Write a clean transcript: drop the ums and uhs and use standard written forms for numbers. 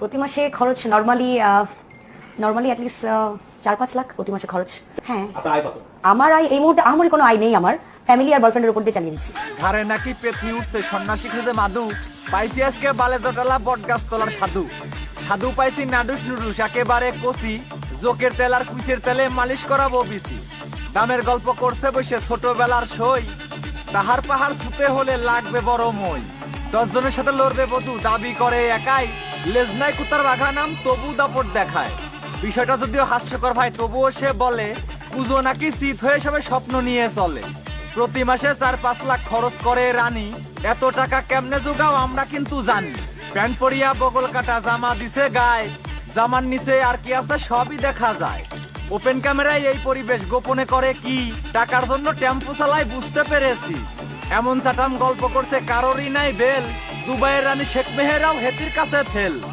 প্রতি মাসে খরচ নরমালি অ্যাটলিস্ট 4-5 লাখ প্রতি মাসে খরচ। হ্যাঁ, আমার আয় এই মুহূর্তে আমার কোনো আয় নেই, আমার ফ্যামিলি আর বয়ফ্রেন্ডের উপর দিয়ে চালিয়ে দিচ্ছি। ঘরে নাকি পেতনি উঠছে, সন্ন্যাসী খুঁজে মাদু পাইছি আজকে বালে দোটালা বট গাছ তোলার সাধু। সাধু পাইছি নাডুস নুডুস একেবারে কষি, জোকের তেল আর কুচের তেলে মালিশ করাবো বিসি। দামের গল্প করছে বসে ছোটবেলার সই, তাহার পাহাড় ছুতে হলে লাগবে বড় মই। 10 জনের সাথে লড়বে বধু, দাবি করে একাই, লেজনাই কুতার বাঘা নাম তবু দাপট দেখায়। বিষয়টা যদিও হাস্যকর ভাই, তবুও সে বলে পুজো নাকি শীত হয়ে সবাই স্বপ্ন নিয়ে চলে। প্রতি মাসে 4-5 লাখ খরচ করে রানী, এত টাকা কেমনে জোগাও আমরা কিন্তু জানি। প্যান্ট পরিয়া বগল কাটা জামা দিছে গায়ে, জামার নিচে আর কি আছে সবই দেখা যায়। ওপেন ক্যামেরায় এই পরিবেশ গোপনে করে কি, টাকার জন্য টেম্পো চালাই বুঝতে পেরেছি। এমন চাটাম গল্প করছে কারোরই নাই বেল, দুবাইয়ের রানী শেখ মেহেরাও হেতির কাছে ফেল।